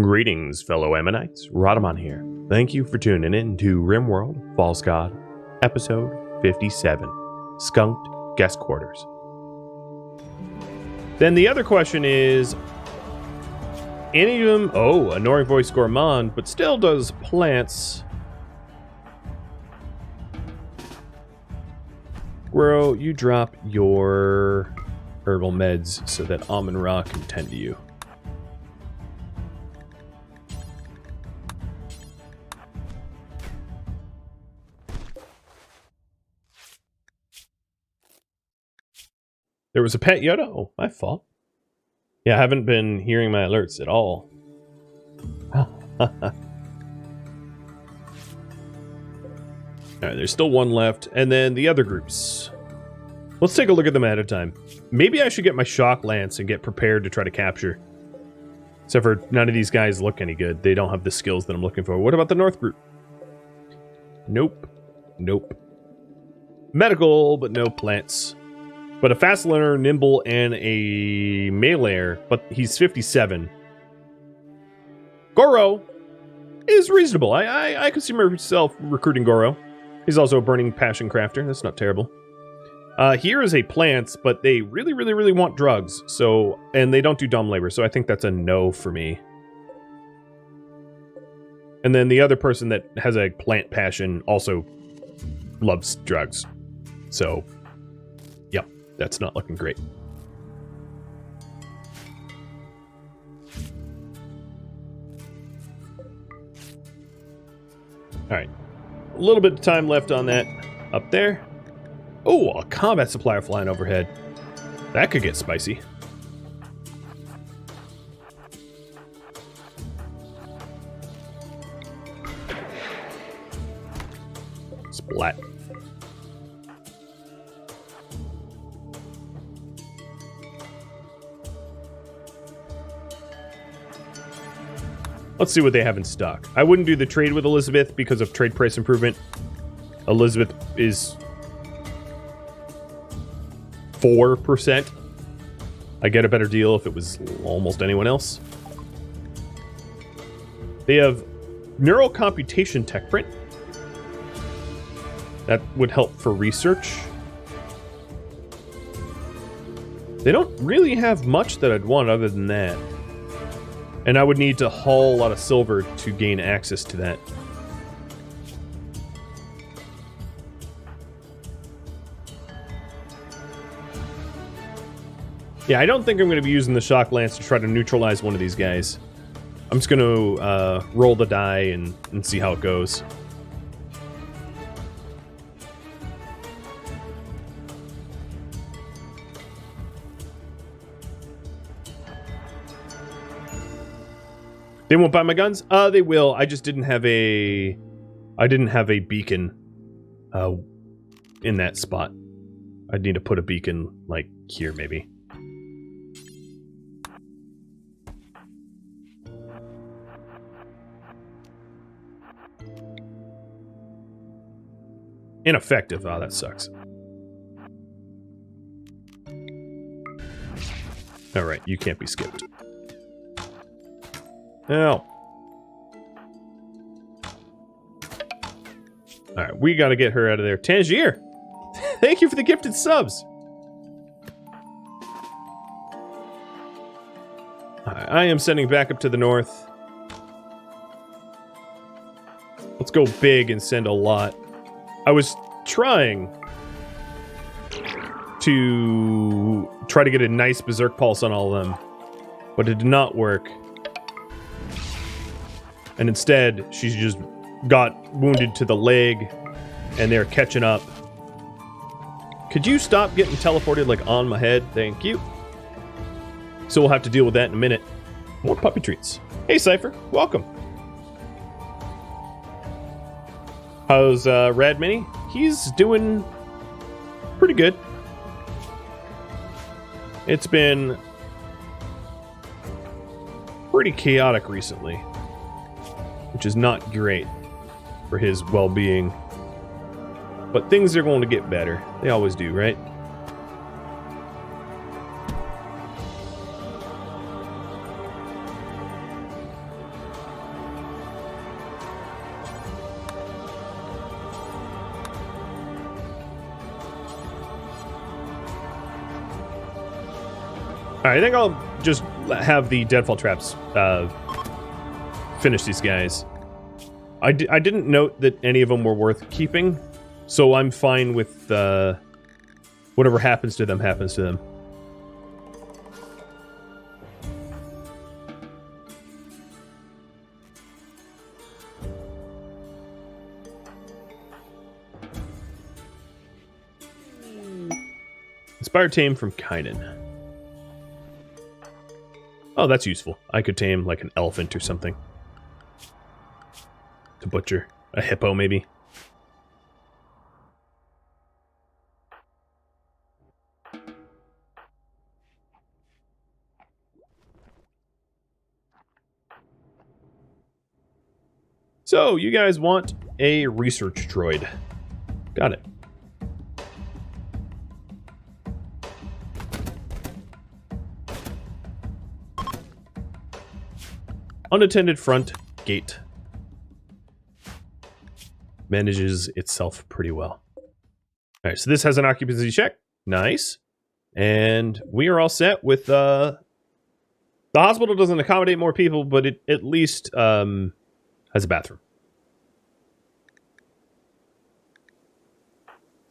Greetings, fellow Ammonites. Rhadamant here. Thank you for tuning in to RimWorld, False God, episode 57, Skunked Guest Quarters. Then the other question is, any of them, annoying voice gourmand, but still does plants. Bro, you drop your herbal meds so that Almond Ra can tend to you. There was a pet Yoda? Oh, my fault. Yeah, I haven't been hearing my alerts at all. Alright, there's still one left. And then the other groups. Let's take a look at them at a time. Maybe I should get my shock lance and get prepared to try to capture. Except for none of these guys look any good. They don't have the skills that I'm looking for. What about the North group? Nope. Nope. Medical, but no plants. But a fast learner, nimble, and a meleeer, but he's 57. Goro is reasonable. I could see myself recruiting Goro. He's also a burning passion crafter. That's not terrible. Here is a plants, but they really want drugs. So, and they don't do dumb labor, so I think that's a no for me. And then the other person that has a plant passion also loves drugs. So, yep, that's not looking great. Alright. A little bit of time left on that up there. Oh, a combat supplier flying overhead. That could get spicy. Splat. Let's see what they have in stock. I wouldn't do the trade with Elizabeth because of trade price improvement. Elizabeth is 4%. I get a better deal if it was almost anyone else. They have neural computation tech print. That would help for research. They don't really have much that I'd want other than that. And I would need to haul a lot of silver to gain access to that. Yeah, I don't think I'm going to be using the shock lance to try to neutralize one of these guys. I'm just going to roll the die and see how it goes. They won't buy my guns? They will. I just didn't have a... I didn't have a beacon in that spot. I'd need to put a beacon, like, here, maybe. Ineffective. Oh, that sucks. Alright, you can't be skipped. Oh. Alright, we gotta get her out of there. Tangier! Thank you for the gifted subs! Alright, I am sending back up to the north. Let's go big and send a lot. I was trying to get a nice berserk pulse on all of them, but it did not work. And instead, she's just got wounded to the leg, and they're catching up. Could you stop getting teleported, like, on my head? Thank you. So we'll have to deal with that in a minute. More puppy treats. Hey, Cypher. Welcome. How's Rad Mini? He's doing pretty good. It's been pretty chaotic recently, which is not great for his well-being. But things are going to get better. They always do, right? Alright, I think I'll just have the deadfall traps finish these guys. I didn't note that any of them were worth keeping, so I'm fine with whatever happens to them happens to them. Inspired tame from Kaiden. Oh, that's useful. I could tame like an elephant or something. To butcher. A hippo, maybe. So, you guys want a research droid. Got it. Unattended front gate. Manages itself pretty well. Alright, so this has an occupancy check. Nice. And we are all set with, the hospital doesn't accommodate more people, but it at least, has a bathroom.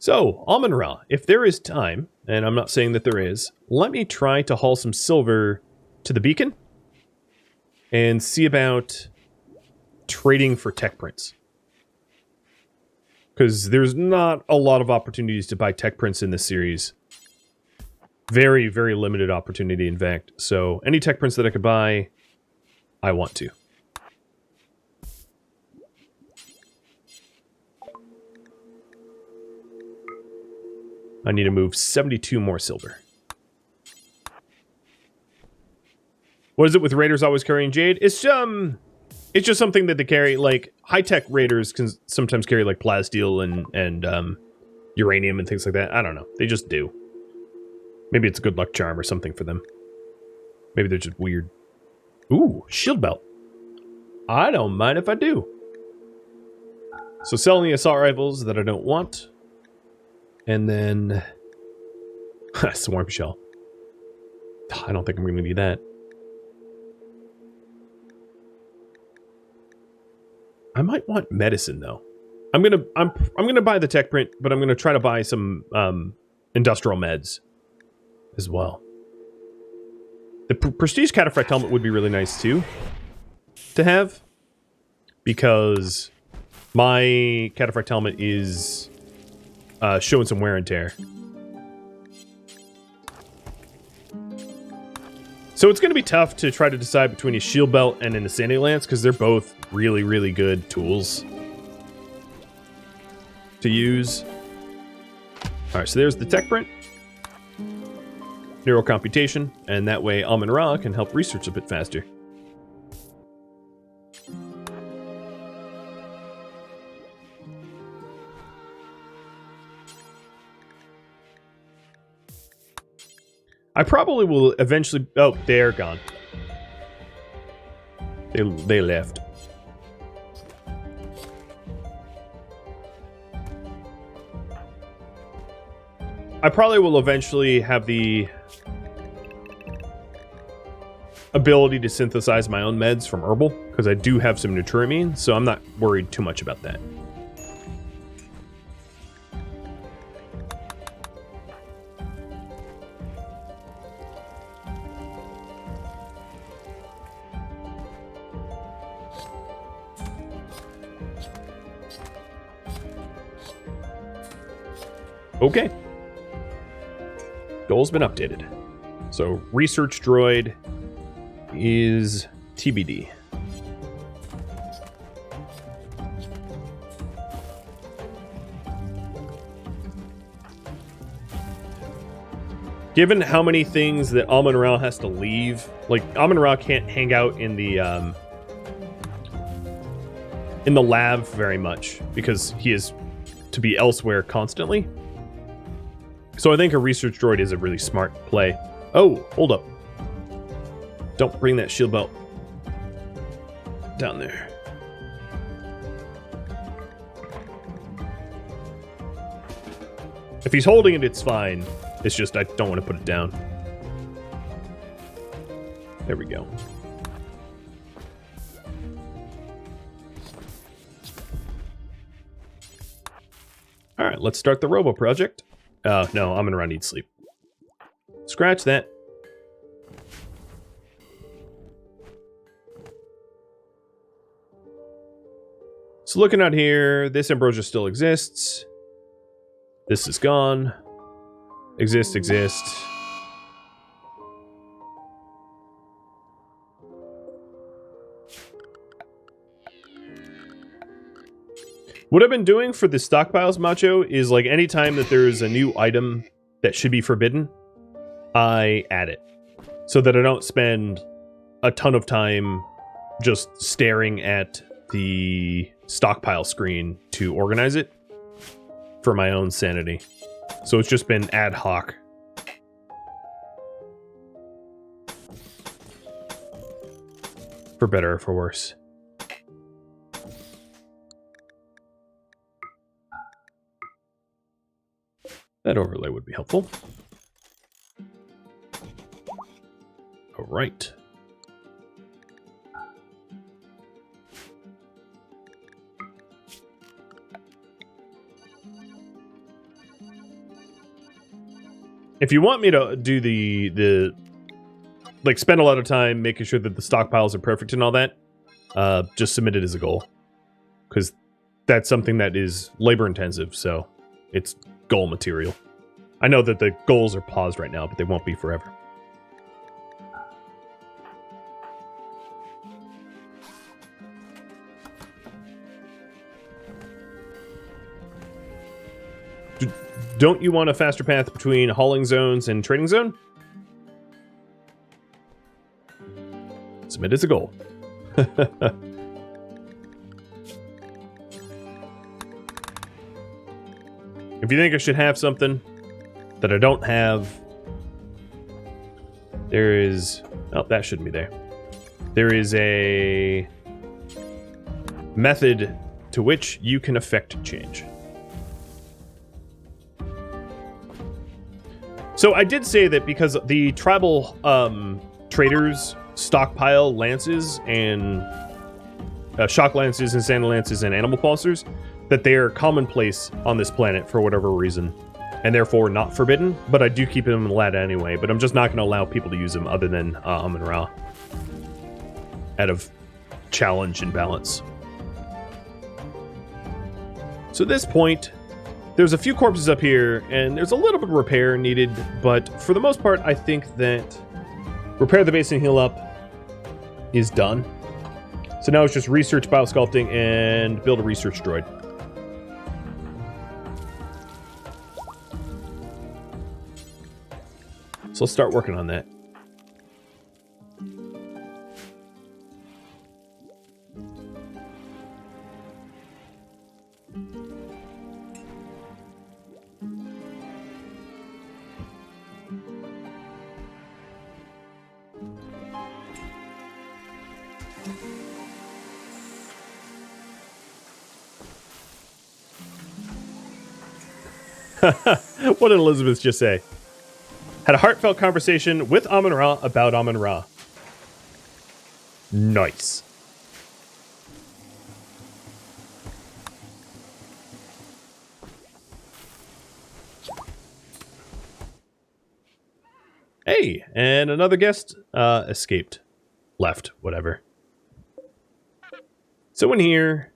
So, Amun-Ra, if there is time, and I'm not saying that there is, let me try to haul some silver to the beacon and see about trading for tech prints. Because there's not a lot of opportunities to buy tech prints in this series. Very, very limited opportunity, in fact. So, any tech prints that I could buy, I want to. I need to move 72 more silver. What is it with raiders always carrying jade? It's just something that they carry. Like, high-tech raiders can sometimes carry, like, plasteel and uranium and things like that. I don't know. They just do. Maybe it's a good luck charm or something for them. Maybe they're just weird. Ooh, shield belt. I don't mind if I do. So selling the assault rifles that I don't want. And then... Swarm shell. I don't think I'm going to need that. I might want medicine, though. I'm gonna buy the tech print, but I'm gonna try to buy some industrial meds as well. The prestige cataphract helmet would be really nice too to have, because my cataphract helmet is showing some wear and tear. So it's going to be tough to try to decide between a shield belt and an Ascending Lance, because they're both really, really good tools to use. Alright, so there's the tech print. Neural computation, and that way Amun-Ra can help research a bit faster. I probably will eventually... Oh, they're gone. They left. I probably will eventually have the ability to synthesize my own meds from herbal, because I do have some Nuturamine, so I'm not worried too much about that. Okay. Goal's been updated. So, research droid is TBD. Given how many things that Amun-Ra has to leave, like, Amun-Ra can't hang out in the lab very much, because he is to be elsewhere constantly. So I think a research droid is a really smart play. Oh, hold up. Don't bring that shield belt down there. If he's holding it, it's fine. It's just I don't want to put it down. There we go. All right, let's start the Robo project. No, I'm gonna need sleep. Scratch that. So looking out here, this ambrosia still exists. This is gone. Exist. What I've been doing for the stockpiles, Macho, is like anytime that there's a new item that should be forbidden, I add it. So that I don't spend a ton of time just staring at the stockpile screen to organize it for my own sanity. So it's just been ad hoc. For better or for worse. That overlay would be helpful. All right. If you want me to do the like spend a lot of time making sure that the stockpiles are perfect and all that, just submit it as a goal. Because that's something that is labor intensive, so it's goal material. I know that the goals are paused right now, but they won't be forever. Don't you want a faster path between hauling zones and trading zone? Submit as a goal. If you think I should have something that I don't have, there is... Oh, that shouldn't be there. There is a method to which you can effect change. So I did say that because the tribal traders stockpile lances and shock lances and sand lances and animal pulsers, that they are commonplace on this planet for whatever reason, and therefore not forbidden, but I do keep them in the ladder anyway, but I'm just not going to allow people to use them other than Amun-Ra out of challenge and balance. So at this point, there's a few corpses up here, and there's a little bit of repair needed, but for the most part, I think that repair the base and heal up is done. So now it's just research biosculpting and build a research droid. So let's start working on that. What did Elizabeth just say? Had a heartfelt conversation with Amun-Ra about Amun-Ra. Nice. Hey, and another guest escaped. Left, whatever. So in here,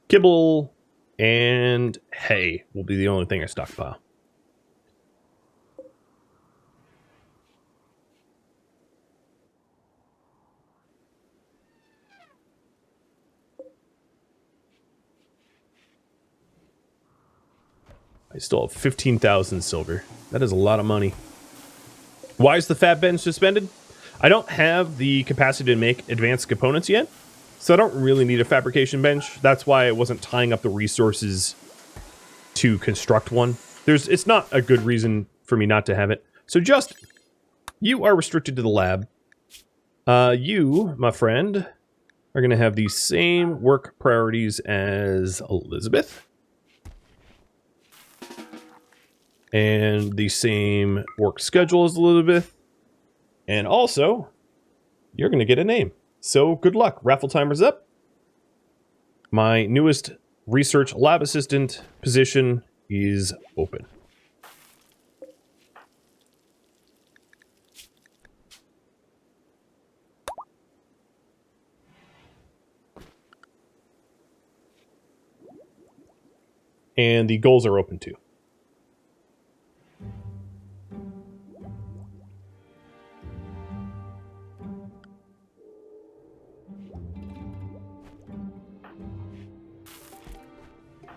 kibble and hay will be the only thing I stockpile. I still have 15,000 silver. That is a lot of money. Why is the fab bench suspended? I don't have the capacity to make advanced components yet, so I don't really need a fabrication bench. That's why I wasn't tying up the resources to construct one. It's not a good reason for me not to have it. So just, you are restricted to the lab. You, my friend, are going to have the same work priorities as Elizabeth. And the same work schedule as Elizabeth. And also, you're going to get a name. So good luck. Raffle timer's up. My newest research lab assistant position is open. And the goals are open too.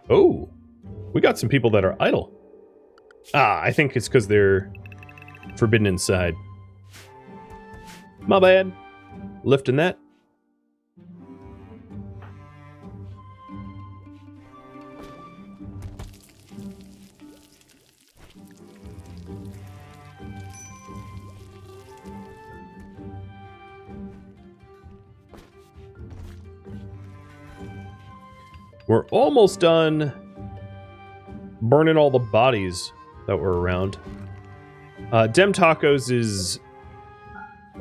Oh, we got some people that are idle. Ah, I think it's because they're forbidden inside. My bad. Lifting that. We're almost done burning all the bodies that were around. Dem Tacos'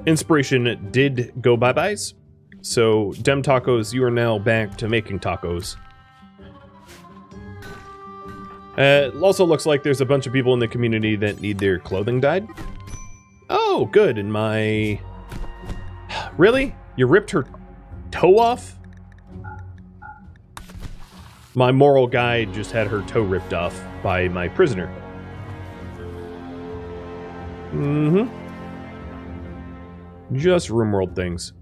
inspiration did go bye-byes. So, Dem Tacos, you are now back to making tacos. It also looks like there's a bunch of people in the community that need their clothing dyed. Oh, good. And my... Really? You ripped her toe off? My moral guide just had her toe ripped off by my prisoner. Mm-hmm. Just RimWorld things.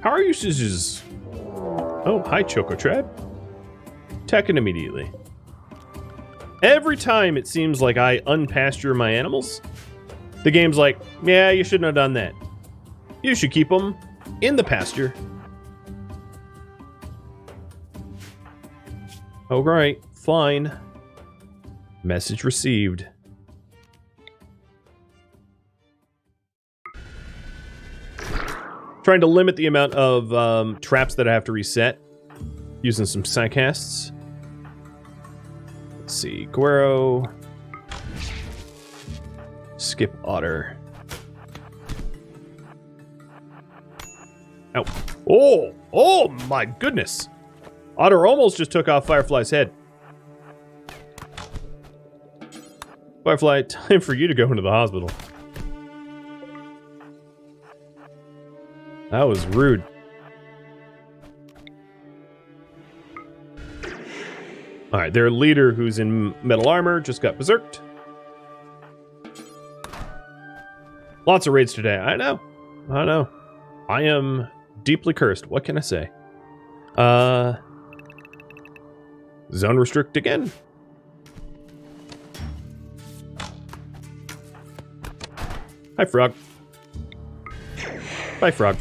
Power usage is... Oh, hi, Chocotrad. Attacking immediately. Every time it seems like I unpasture my animals, the game's like, yeah, you shouldn't have done that. You should keep them in the pasture. All right, fine. Message received. Trying to limit the amount of traps that I have to reset using some sidecasts. Let's see, Guero. Skip Otter. Ow. Oh! Oh my goodness! Otter almost just took off Firefly's head. Firefly, time for you to go into the hospital. That was rude. Alright, their leader, who's in metal armor, just got berserked. Lots of raids today. I know. I know. I am deeply cursed. What can I say? Zone restrict again. Hi, Frog. Bye, Frog.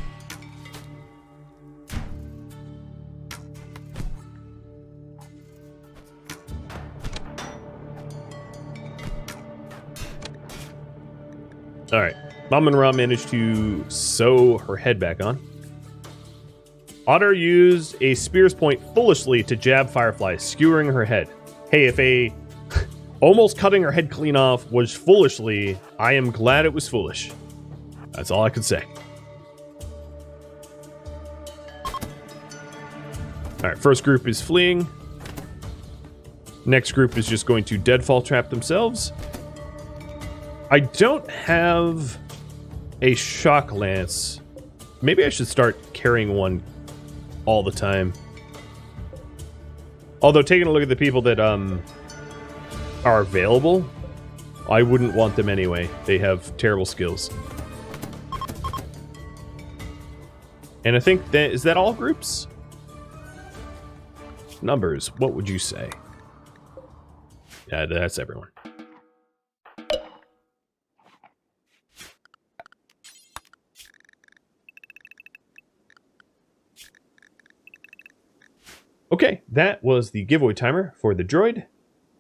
Alright. Mom-and-Ra managed to sew her head back on. Otter used a spear's point foolishly to jab Firefly, skewering her head. Hey, if a almost cutting her head clean off was foolishly, I am glad it was foolish. That's all I could say. Alright, first group is fleeing. Next group is just going to deadfall trap themselves. I don't have a shock lance. Maybe I should start carrying one all the time. Although, taking a look at the people that are available, I wouldn't want them anyway. They have terrible skills. And I think that... Is that all groups? Numbers, what would you say? Yeah, that's everyone. Okay, that was the giveaway timer for the droid.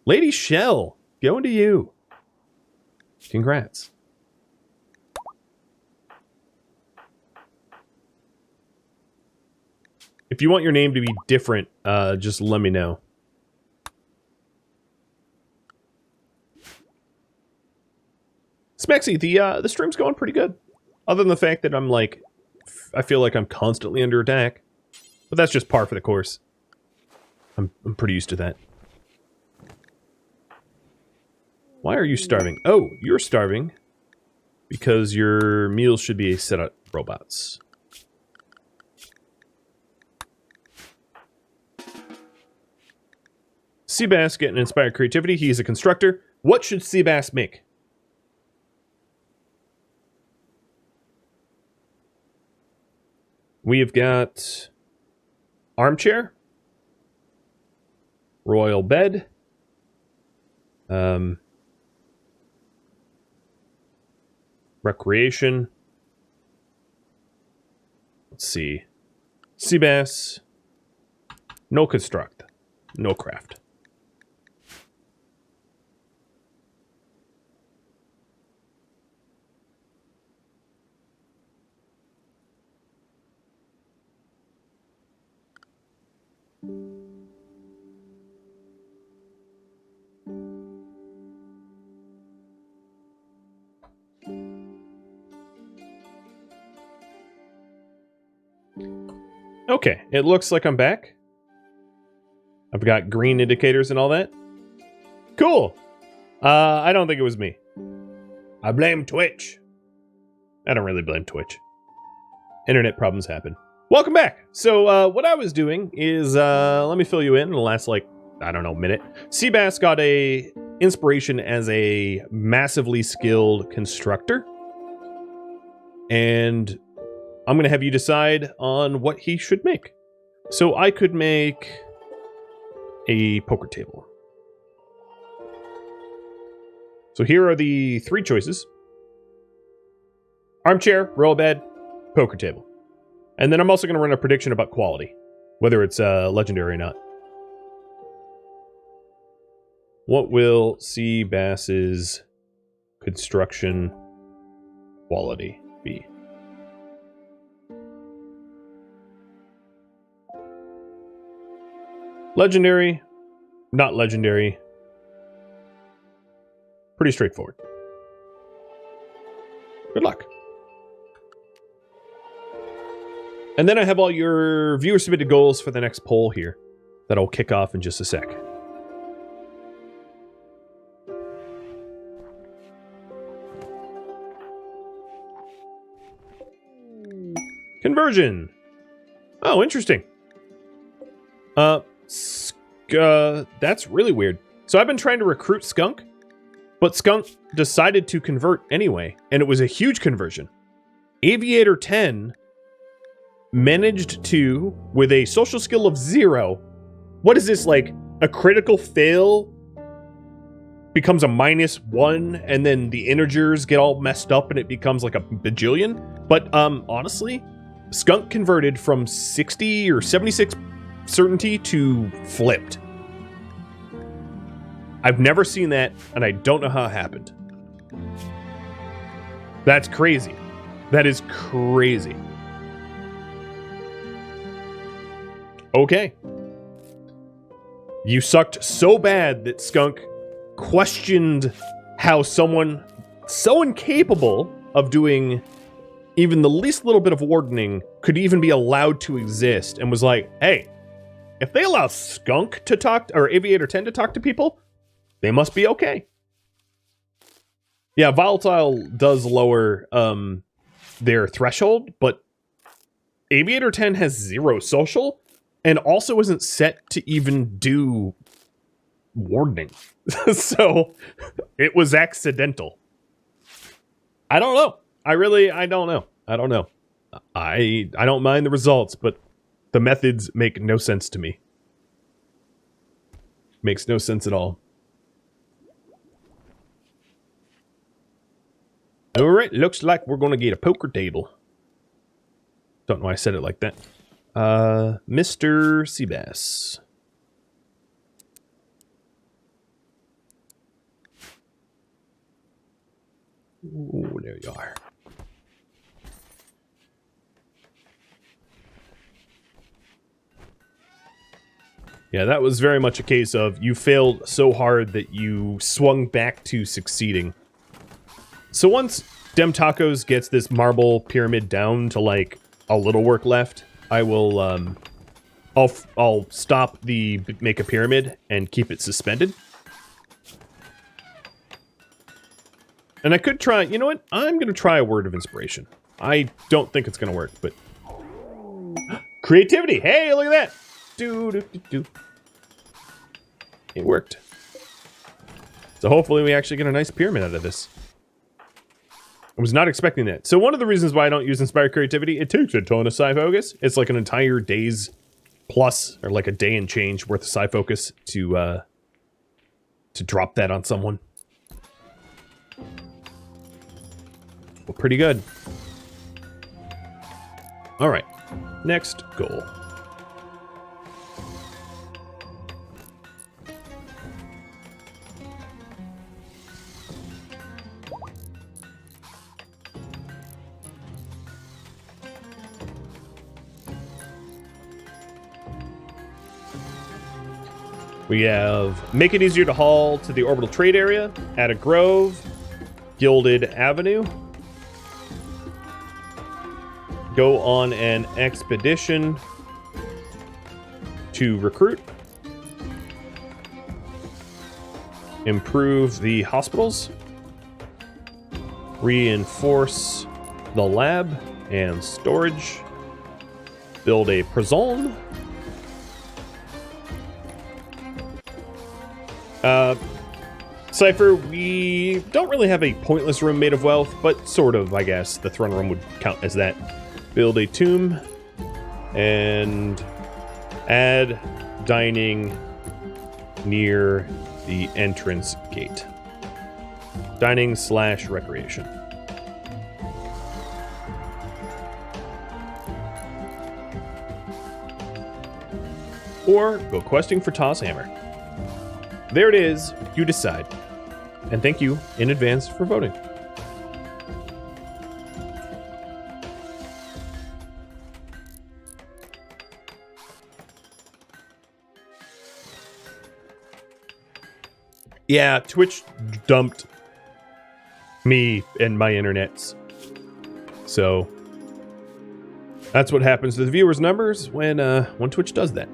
Lady Shell, going to you. Congrats. If you want your name to be different, just let me know. Smexy, the stream's going pretty good. Other than the fact that I'm like, I feel like I'm constantly under attack. But that's just par for the course. I'm pretty used to that. Why are you starving? Oh, you're starving because your meals should be set up robots. Seabass getting inspired creativity. He is a constructor. What should Seabass make? We have got armchair, royal bed, recreation. Let's see. Seabass. No construct. No craft. Okay, it looks like I'm back. I've got green indicators and all that. Cool. I don't think it was me. I blame Twitch. I don't really blame Twitch. Internet problems happen. Welcome back. So, what I was doing is, let me fill you in the last, like, I don't know, minute. Seabass got a inspiration as a massively skilled constructor. And I'm going to have you decide on what he should make. So I could make a poker table. So here are the three choices. Armchair, royal bed, poker table. And then I'm also going to run a prediction about quality, whether it's legendary or not. What will Seabass's construction quality be? Legendary, not legendary. Pretty straightforward. Good luck. And then I have all your viewer submitted goals for the next poll here that I'll kick off in just a sec. Conversion. Oh, interesting. That's really weird. So I've been trying to recruit Skunk, but Skunk decided to convert anyway, and it was a huge conversion. Aviator 10 managed to, with a social skill of 0, what is this, like, a critical fail becomes a -1, and then the integers get all messed up and it becomes like a bajillion? But, honestly, Skunk converted from 60 or 76 certainty to flipped. I've never seen that, and I don't know how it happened. That's crazy. That is crazy. Okay. You sucked so bad that Skunk questioned how someone so incapable of doing even the least little bit of wardening could even be allowed to exist, and was like, hey, if they allow Skunk to talk, or Aviator 10 to talk to people, they must be okay. Yeah, Volatile does lower their threshold, but Aviator 10 has 0 social, and also isn't set to even do wardening. So, it was accidental. I don't know. I don't know. I don't know. I don't mind the results, but the methods make no sense to me. Makes no sense at all. Alright, looks like we're gonna get a poker table. Don't know why I said it like that. Mr. Seabass. Ooh, there you are. Yeah, that was very much a case of you failed so hard that you swung back to succeeding. So once Dem Tacos gets this marble pyramid down to like a little work left, I will I'll stop the make a pyramid and keep it suspended. And I could try, you know what? I'm going to try a word of inspiration. I don't think it's going to work, but creativity. Hey, look at that. It worked. So hopefully we actually get a nice pyramid out of this. I was not expecting that. So one of the reasons why I don't use Inspired Creativity, it takes a ton of Psi Focus. It's like an entire day's plus, or like a day and change worth of Psi Focus to drop that on someone. Well, pretty good. All right, next goal. We have make it easier to haul to the orbital trade area, add a grove, Gilded Avenue. Go on an expedition to recruit. Improve the hospitals. Reinforce the lab and storage. Build a prison. Cypher, we don't really have a pointless room made of wealth, but sort of, I guess. The throne room would count as that. Build a tomb and add dining near the entrance gate. Dining / recreation. Or go questing for Toss Hammer. There it is, you decide. And thank you in advance for voting. Yeah, Twitch dumped me and my internets. So that's what happens to the viewers' numbers when Twitch does that.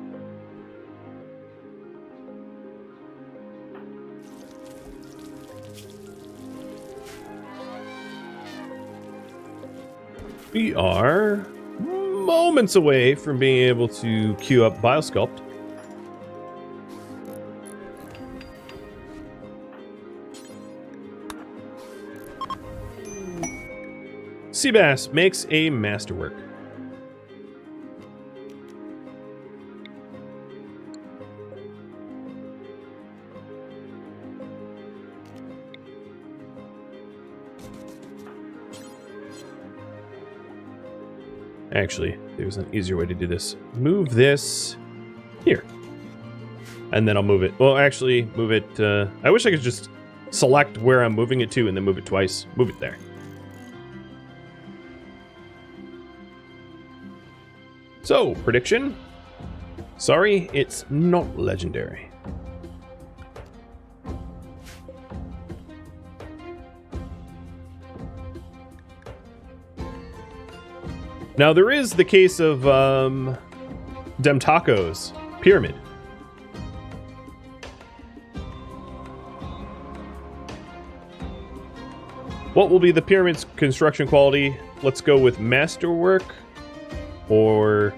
We are moments away from being able to queue up Biosculpt. Seabass makes a masterwork. Actually, there's an easier way to do this. Move this here. And then I'll move it. Well, actually, move it. I wish I could just select where I'm moving it to and then move it twice. Move it there. So, prediction. Sorry, it's not legendary. Now, there is the case of Dem Tacos Pyramid. What will be the pyramid's construction quality? Let's go with masterwork or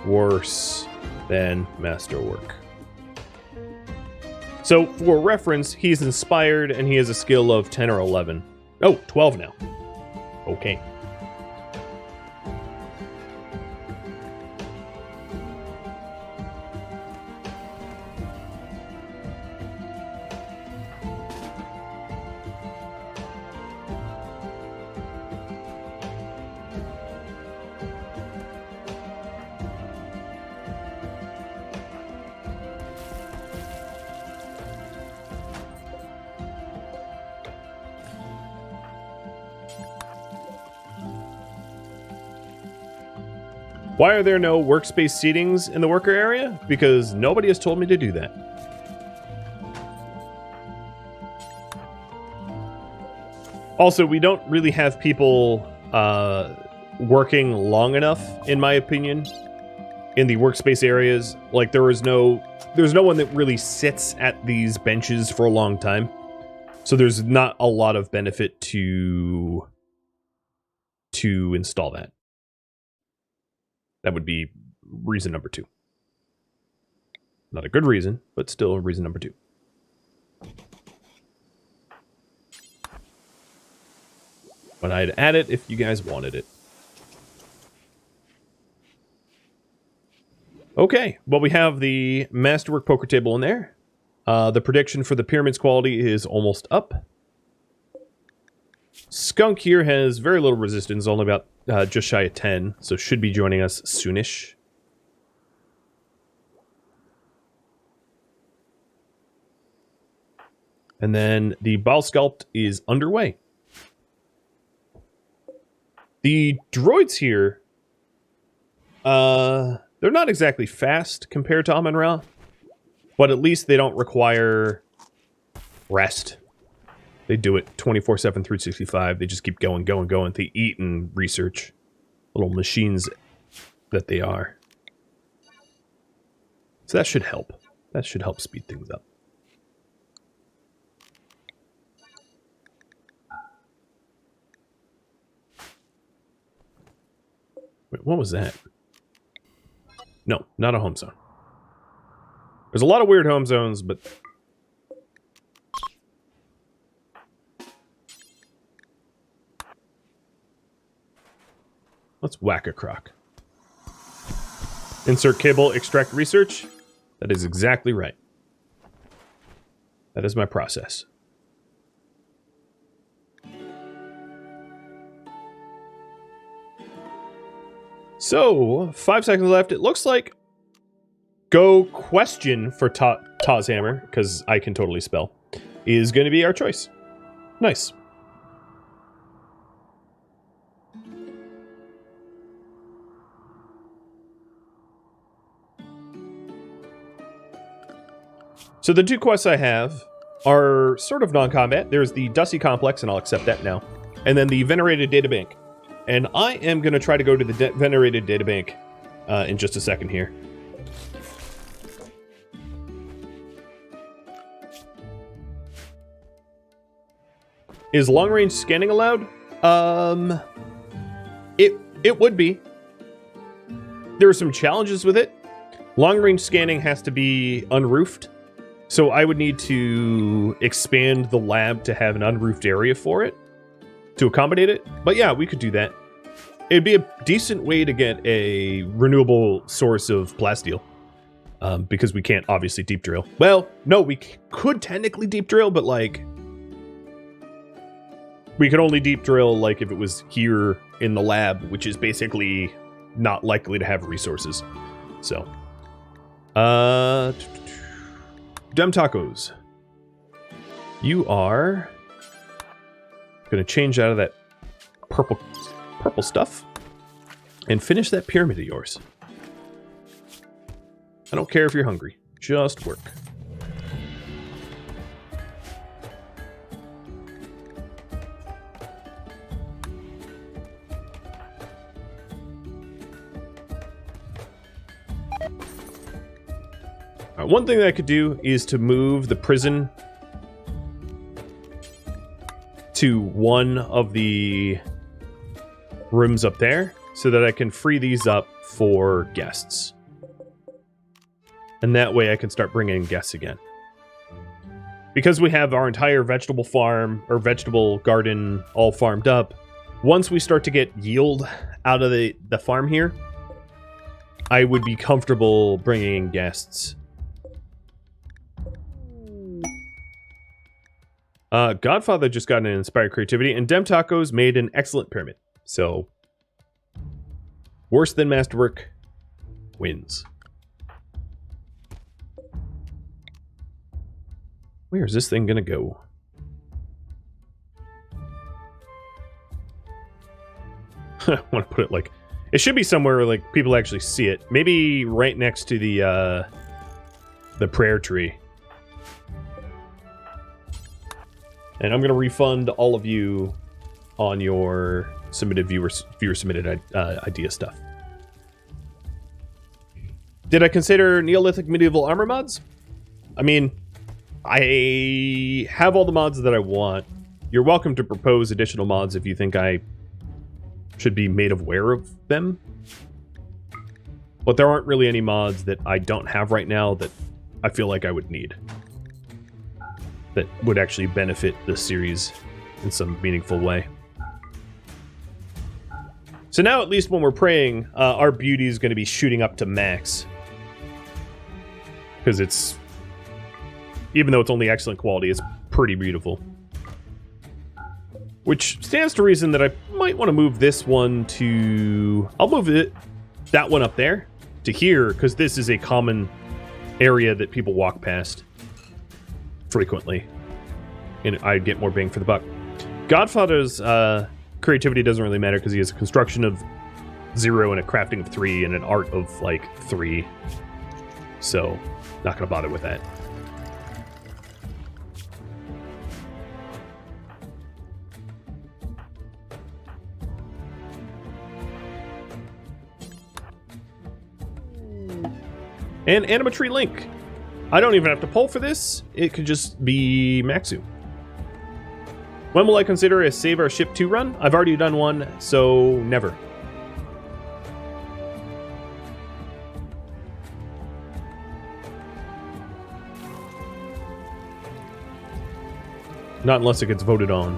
worse than masterwork. So, for reference, he's inspired and he has a skill of 10 or 11. Oh, 12 now. Okay. Why are there no workspace seatings in the worker area? Because nobody has told me to do that. Also, we don't really have people working long enough, in my opinion, in the workspace areas. Like, there's no one that really sits at these benches for a long time. So there's not a lot of benefit to install that. That would be reason number 2. Not a good reason, but still reason number 2. But I'd add it if you guys wanted it. Okay, well, we have the Masterwork poker table in there. The prediction for the pyramid's quality is almost up. Skunk here has very little resistance, only about just shy of 10, so should be joining us soonish. And then the Bile Sculpt is underway. The droids here, they're not exactly fast compared to Amun-Ra, but at least they don't require rest. They do it 24/7, 365. They just keep going. They eat and research. Little machines that they are. So that should help. That should help speed things up. Wait, what was that? No, not a home zone. There's a lot of weird home zones, but... let's whack a croc. Insert cable, extract research. That is exactly right. That is my process. So, 5 seconds left. It looks like go question for Taw's Hammer, because I can totally spell, is going to be our choice. Nice. So the 2 quests I have are sort of non-combat. There's the Dusty Complex, and I'll accept that now. And then the Venerated Databank. And I am going to try to go to the Venerated Databank in just a second here. Is long-range scanning allowed? It would be. There are some challenges with it. Long-range scanning has to be unroofed. So I would need to expand the lab to have an unroofed area for it to accommodate it. But yeah, we could do that. It'd be a decent way to get a renewable source of plasteel. Because we can't obviously deep drill. Well, no, we could technically deep drill, but like... we could only deep drill like if it was here in the lab, which is basically not likely to have resources. So... Dem Tacos. You are going to change out of that purple stuff and finish that pyramid of yours. I don't care if you're hungry. Just work. One thing that I could do is to move the prison to one of the rooms up there so that I can free these up for guests. And that way I can start bringing in guests again. Because we have our entire vegetable farm or vegetable garden all farmed up, once we start to get yield out of the farm here, I would be comfortable bringing in guests. Godfather just got an inspired creativity, and Dem Tacos made an excellent pyramid. So, worse than Masterwork wins. Where is this thing gonna go? I want to put it like... It should be somewhere where, like, people actually see it. Maybe right next to the prayer tree. And I'm going to refund all of you on your submitted viewer submitted idea stuff. Did I consider Neolithic medieval armor mods? I mean, I have all the mods that I want. You're welcome to propose additional mods if you think I should be made aware of them. But there aren't really any mods that I don't have right now that I feel like I would need. That would actually benefit the series in some meaningful way. So now at least when we're praying, our beauty is going to be shooting up to max. Because it's... even though it's only excellent quality, it's pretty beautiful. Which stands to reason that I might want to move this one to... I'll move that one up there to here, because this is a common area that people walk past frequently. And I'd get more bang for the buck. Godfather's creativity doesn't really matter because he has a construction of 0 and a crafting of 3 and an art of, like, 3. So, not going to bother with that. And Animatree Link. I don't even have to pull for this. It could just be Maxu. When will I consider a Save Our Ship 2 run? I've already done one, so never. Not unless it gets voted on.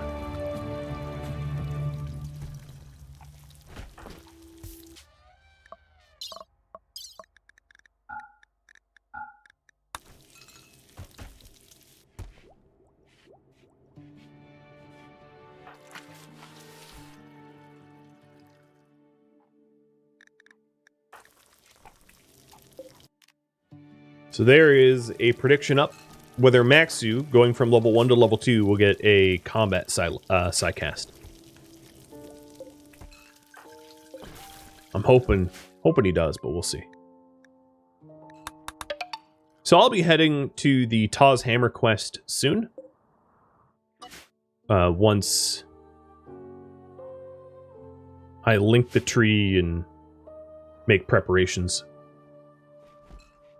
So there is a prediction up whether Maxu, going from level 1 to level 2, will get a combat psycast. I'm hoping he does, but we'll see. So I'll be heading to the Taw's Hammer quest soon. Once I link the tree and make preparations.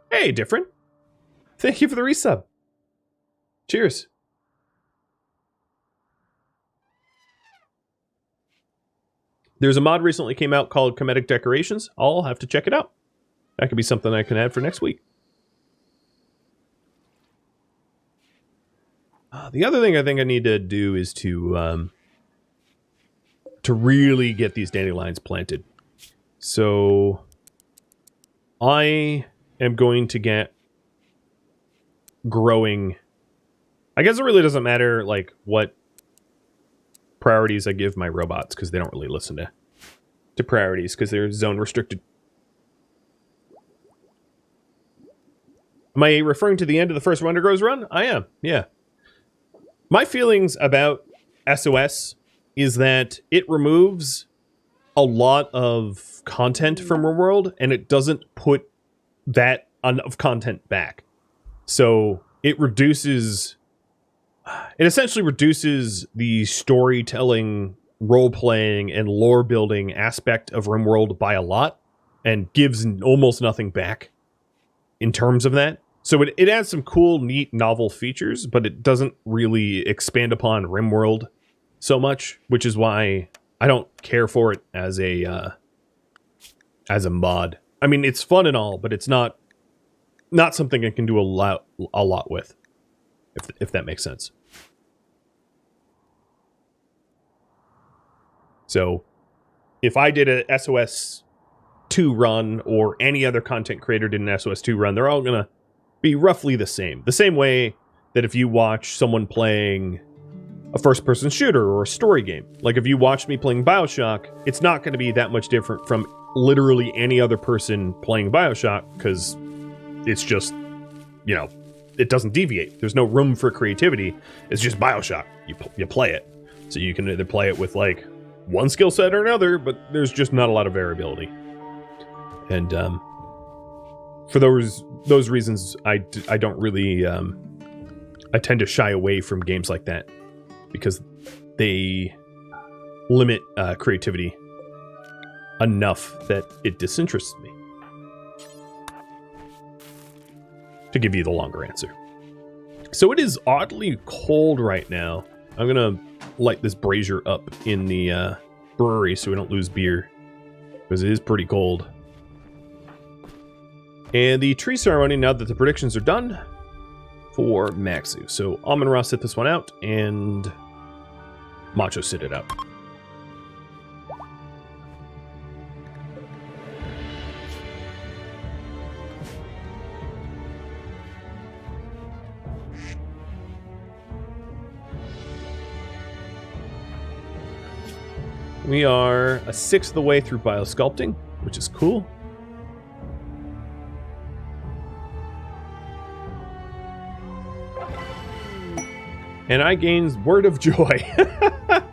Hey, different. Thank you for the resub. Cheers. There's a mod recently came out called Comedic Decorations. I'll have to check it out. That could be something I can add for next week. The other thing I think I need to do is to really get these dandelions planted. So I am going to get growing. I guess it really doesn't matter like what priorities I give my robots, because they don't really listen to priorities because they're zone restricted. Am I referring to the end of the first Wonder Grows run? I am, yeah. My feelings about SOS is that it removes a lot of content from RimWorld, and it doesn't put that enough content back. So it essentially reduces the storytelling, role-playing, and lore-building aspect of RimWorld by a lot, and gives almost nothing back in terms of that. So it adds some cool, neat, novel features, but it doesn't really expand upon RimWorld so much, which is why I don't care for it as a mod. I mean, it's fun and all, but it's not something I can do a lot with, if that makes sense. So, if I did a SOS 2 run, or any other content creator did an SOS 2 run, they're all gonna be roughly the same. The same way that if you watch someone playing a first-person shooter or a story game. Like, if you watched me playing BioShock, it's not going to be that much different from literally any other person playing BioShock, because it's just, you know, it doesn't deviate. There's no room for creativity. It's just BioShock. You play it. So you can either play it with, like, one skill set or another, but there's just not a lot of variability. And for those reasons, I don't really... I tend to shy away from games like that because they limit creativity enough that it disinterests me. To give you the longer answer. So it is oddly cold right now. I'm gonna light this brazier up in the brewery so we don't lose beer, because it is pretty cold. And the tree ceremony, now that the predictions are done, for Maxu. So Amon-Ra sit this one out, and Macho sit it out. We are a sixth of the way through biosculpting, which is cool. And I gained Word of Joy.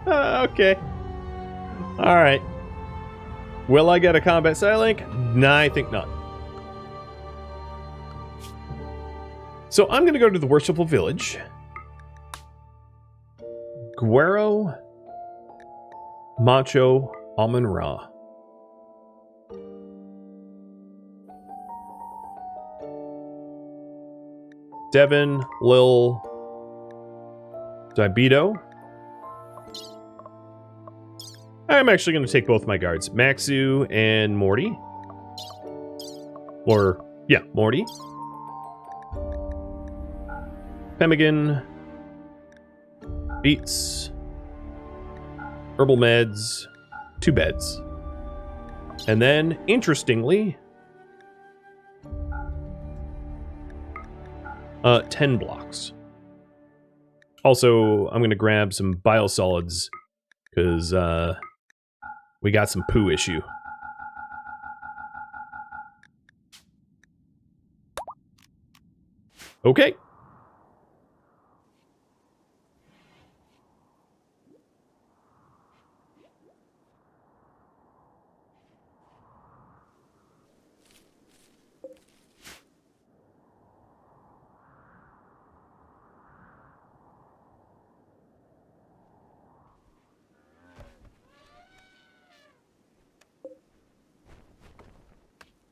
Okay. Alright. Will I get a combat Psylink? Nah, I think not. So I'm going to go to the Worshipful Village. Guero, Macho, Amon-Ra. Devin, Lil, Dibedo. I'm actually going to take both my guards. Maxu and Morty. Or, yeah, Morty. Pemmican. Beats. Herbal meds. 2 beds. And then, interestingly, 10 blocks. Also, I'm going to grab some biosolids, because we got some poo issue. Okay.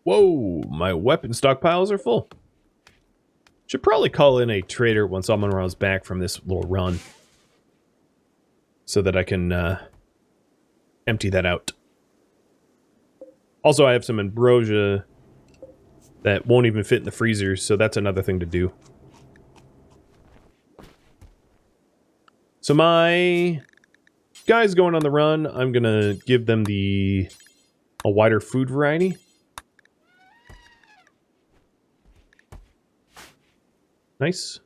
Whoa, my weapon stockpiles are full. Should probably call in a trader once Amon-Ra's back from this little run, so that I can empty that out. Also, I have some ambrosia that won't even fit in the freezer, so that's another thing to do. So my guys going on the run, I'm gonna give them a wider food variety. Nice.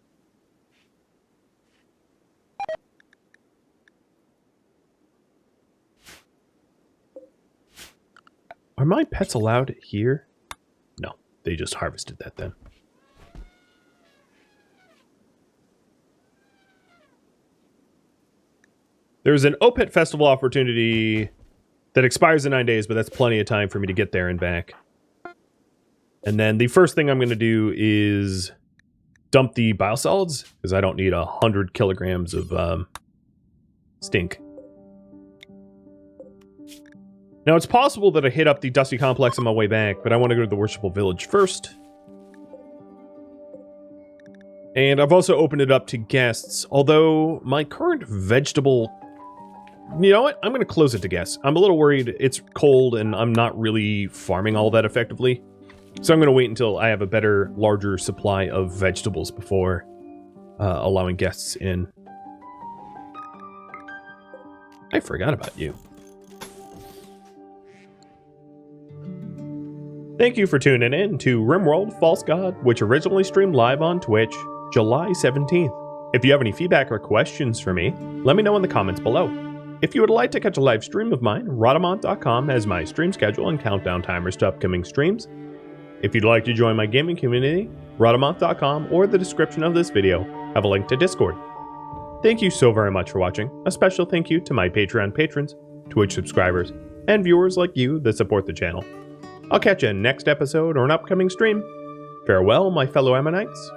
Are my pets allowed here? No, they just harvested that then. There's an OPET festival opportunity that expires in 9 days, but that's plenty of time for me to get there and back. And then the first thing I'm going to do is dump the biosolids, because I don't need 100 kilograms of stink. Now, it's possible that I hit up the Dusty Complex on my way back, but I want to go to the Worshipful Village first. And I've also opened it up to guests, although my current vegetable... You know what? I'm going to close it to guests. I'm a little worried it's cold and I'm not really farming all that effectively. So I'm going to wait until I have a better, larger supply of vegetables before allowing guests in. I forgot about you. Thank you for tuning in to RimWorld False God, which originally streamed live on Twitch, July 17th. If you have any feedback or questions for me, let me know in the comments below. If you would like to catch a live stream of mine, Rhadamant.com has my stream schedule and countdown timers to upcoming streams. If you'd like to join my gaming community, Rhadamant.com or the description of this video have a link to Discord. Thank you so very much for watching. A special thank you to my Patreon patrons, Twitch subscribers, and viewers like you that support the channel. I'll catch you next episode or an upcoming stream. Farewell, my fellow Ammonites.